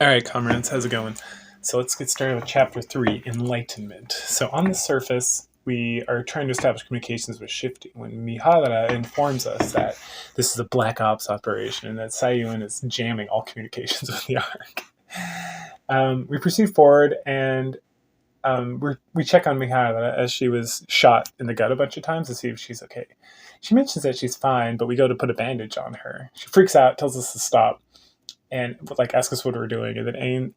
All right, comrades, how's it going? So let's get started with Chapter 3, Enlightenment. So on the surface, we are trying to establish communications with Shifty when Mihara informs us that this is a Black Ops operation and that Sayun is jamming all communications with the Ark. We proceed forward and we check on Mihara as she was shot in the gut a bunch of times to see if she's okay. She mentions that she's fine, but we go to put a bandage on her. She freaks out, tells us to stop, and like ask us what we're doing. And then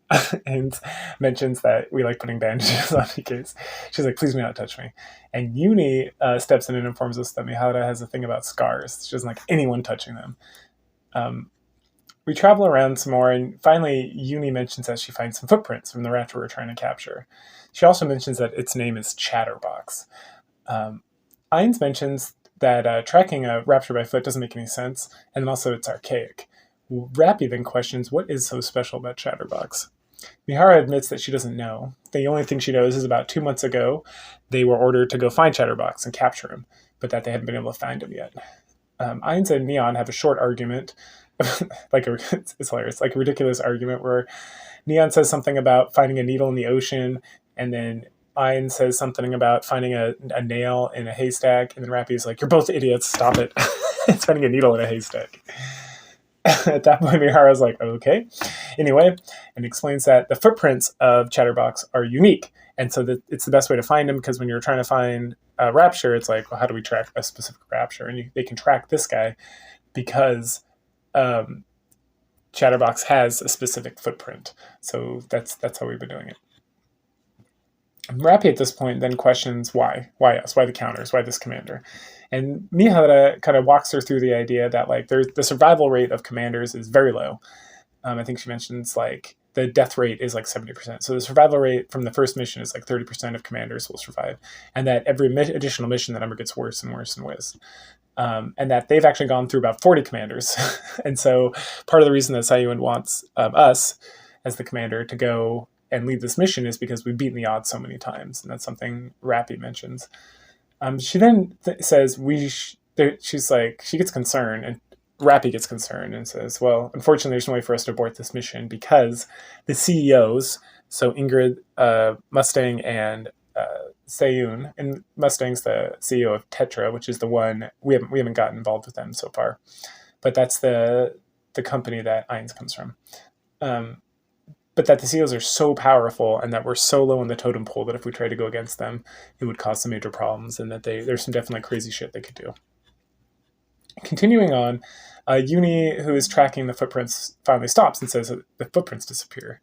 Ains mentions that we like putting bandages on Nikke's. She's like, please do not touch me. And Uni steps in and informs us that Mihara has a thing about scars. She doesn't like anyone touching them. We travel around some more, and finally Uni mentions that she finds some footprints from the raptor we're trying to capture. She also mentions that its name is Chatterbox. Ains mentions that tracking a raptor by foot doesn't make any sense, and also it's archaic. Rappy then questions what is so special about Chatterbox. Mihara admits that she doesn't know. The only thing she knows is about 2 months ago, they were ordered to go find Chatterbox and capture him, but that they haven't been able to find him yet. Ains and Neon have a short argument, it's hilarious, like a ridiculous argument where Neon says something about finding a needle in the ocean, and then Ains says something about finding a nail in a haystack, and then Rappy's like, you're both idiots, stop it. It's finding a needle in a haystack. At that point, Mihara's like, okay. Anyway, and explains that the footprints of Chatterbox are unique. And so that it's the best way to find him, because when you're trying to find a rapture, it's like, well, how do we track a specific rapture? And they can track this guy because Chatterbox has a specific footprint. So that's how we've been doing it. Rappy at this point then questions why us, why the counters, why this commander. And Mihara kind of walks her through the idea that like the survival rate of commanders is very low. I think she mentions like the death rate is like 70%. So the survival rate from the first mission is like 30% of commanders will survive. And that every additional mission, that number gets worse and worse and worse. And that they've actually gone through about 40 commanders. And so part of the reason that Sayun wants us as the commander to go and lead this mission is because we've beaten the odds so many times. And that's something Rappy mentions. She then says she's like, she gets concerned, and Rappy gets concerned and says, well, unfortunately, there's no way for us to abort this mission because the CEOs, so Ingrid, Mustang, and Sayun, and Mustang's the CEO of Tetra, which is the one we haven't gotten involved with them so far, but that's the company that Ains comes from. But that the CEOs are so powerful and that we're so low in the totem pole that if we try to go against them, it would cause some major problems, and that there's some definitely crazy shit they could do. Continuing on, Uni, who is tracking the footprints, finally stops and says that the footprints disappear.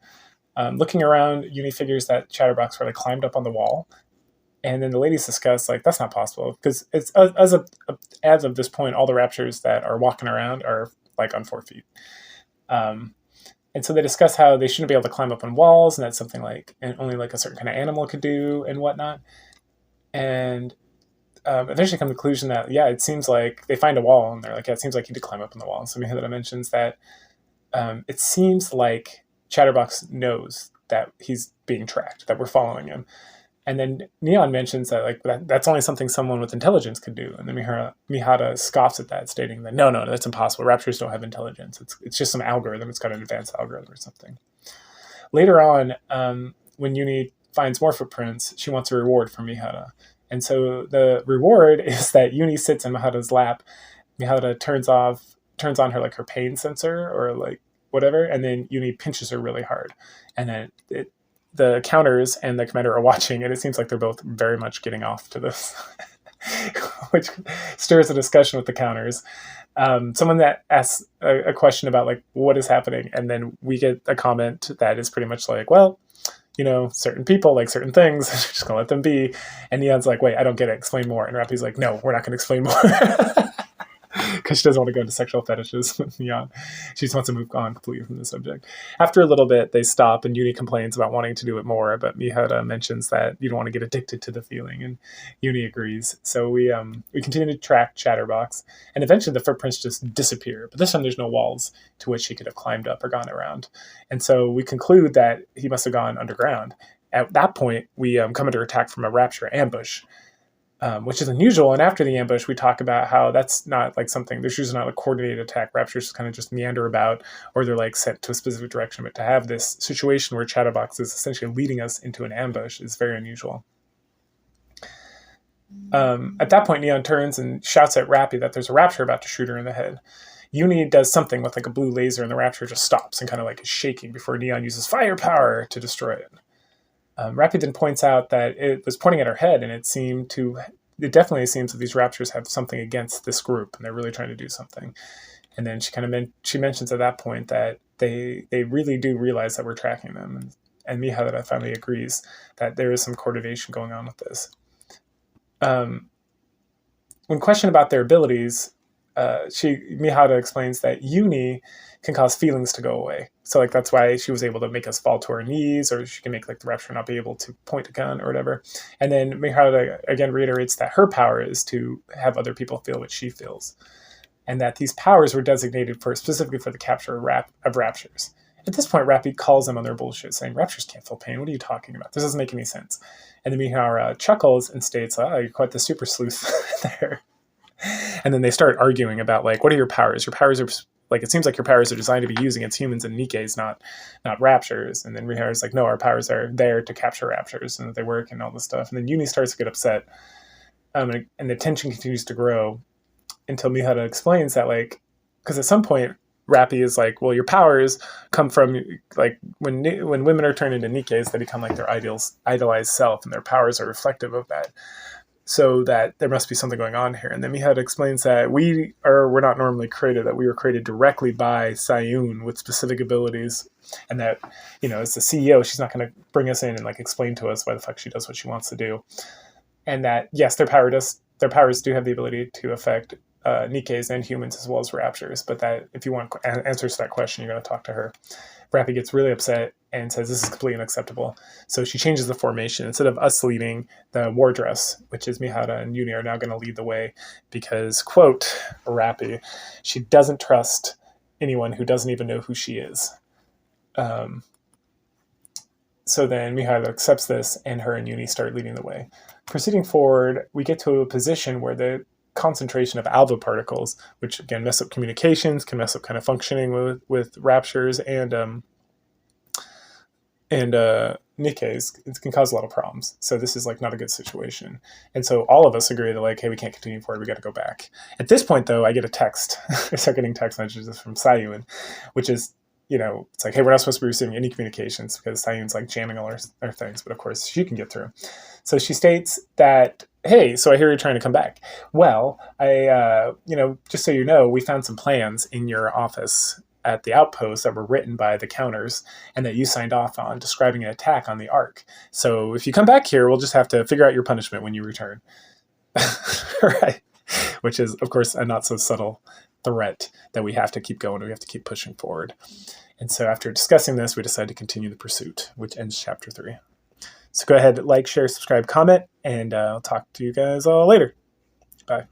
Looking around, Uni figures that Chatterbox really climbed up on the wall, and then the ladies discuss, like, that's not possible, because it's as of this point, all the raptors that are walking around are like on 4 feet. And so they discuss how they shouldn't be able to climb up on walls, and that's something like only like a certain kind of animal could do and whatnot. And eventually come to the conclusion that, yeah, it seems like they find a wall, and they're like, yeah, it seems like he did climb up on the wall. And so Mihara mentions that it seems like Chatterbox knows that he's being tracked, that we're following him. And then Neon mentions that like that's only something someone with intelligence could do. And then Mihara scoffs at that, stating that no, that's impossible. Raptors don't have intelligence. It's just some algorithm. It's got an advanced algorithm or something. Later on, when Uni finds more footprints, she wants a reward from Mihara. And so the reward is that Uni sits in Mihara's lap. Mihara turns on her like her pain sensor or like whatever, and then Uni pinches her really hard. And then the counters and the commander are watching, and it seems like they're both very much getting off to this, which stirs a discussion with the counters. Someone that asks a question about like what is happening, and then we get a comment that is pretty much like, well, you know, certain people like certain things, just gonna let them be. And Neon's like, wait, I don't get it, explain more. And Rappy's like, no, we're not gonna explain more. Because she doesn't want to go into sexual fetishes with Neon. She just wants to move on completely from the subject. After a little bit, they stop, and Uni complains about wanting to do it more, but Mihara mentions that you don't want to get addicted to the feeling, and Uni agrees. So we continue to track Chatterbox, and eventually the footprints just disappear, but this time there's no walls to which he could have climbed up or gone around. And so we conclude that he must have gone underground. At that point, we come under attack from a rapture ambush. which is unusual. And after the ambush, we talk about how that's not like something, there's usually not a coordinated attack. Raptures kind of just meander about, or they're like sent to a specific direction. But to have this situation where Chatterbox is essentially leading us into an ambush is very unusual. At that point, Neon turns and shouts at Rappy that there's a Rapture about to shoot her in the head. Uni does something with like a blue laser, and the Rapture just stops and kind of like is shaking before Neon uses firepower to destroy it. Rappy then points out that it was pointing at her head, and it definitely seems that these Raptures have something against this group, and they're really trying to do something. And then she mentions at that point that they really do realize that we're tracking them, and Mihara finally agrees that there is some coordination going on with this. When questioned about their abilities, Mihara explains that Uni can cause feelings to go away. So like that's why she was able to make us fall to our knees, or she can make like the Rapture not be able to point a gun or whatever. And then Mihara again reiterates that her power is to have other people feel what she feels, and that these powers were designated specifically for the capture of Raptures. At this point, Rappy calls them on their bullshit, saying, Raptures can't feel pain. What are you talking about? This doesn't make any sense. And then Mihara chuckles and states, you're quite the super sleuth there. And then they start arguing about, like, what are your powers? Your powers are, like, it seems like your powers are designed to be used against humans and Nikke's, not Raptures. And then Mihara's like, no, our powers are there to capture Raptures, and that they work and all this stuff. And then Uni starts to get upset. And the tension continues to grow until Mihara explains that, like, because at some point, Rappy is like, well, your powers come from, like, when women are turned into Nikke's, they become like their idolized self, and their powers are reflective of that. So that there must be something going on here. And then Mihara explains that we're not normally created, that we were created directly by Sayun with specific abilities, and that, as the CEO, she's not going to bring us in and like explain to us why the fuck she does what she wants to do. And that, yes, their powers do have the ability to affect Nikke's and humans as well as Raptures, but that if you want answers to that question, you're going to talk to her. Rappy gets really upset and says this is completely unacceptable. So she changes the formation. Instead of us leading, the wardress, which is Mihara and Uni, are now going to lead the way because, quote, Rappy, she doesn't trust anyone who doesn't even know who she is. So then Mihara accepts this, and her and Uni start leading the way. Proceeding forward, we get to a position where the concentration of alpha particles, which again mess up communications, can mess up kind of functioning with Raptures and Nikke's, it can cause a lot of problems. So this is like not a good situation. And so all of us agree that like, hey, we can't continue forward, we got to go back. At this point though, I get a text. I start getting text messages from Sayun, which is, it's like, hey, we're not supposed to be receiving any communications because Sayun's like jamming all our things, but of course she can get through. So she states that, hey, so I hear you're trying to come back. Well, I, just so you know, we found some plans in your office at the outpost that were written by the counters and that you signed off on describing an attack on the Ark. So if you come back here, we'll just have to figure out your punishment when you return. Right. Which is, of course, a not so subtle threat that we have to keep going. We have to keep pushing forward. And so after discussing this, we decided to continue the pursuit, which ends chapter 3. So go ahead, like, share, subscribe, comment, and I'll talk to you guys all later. Bye.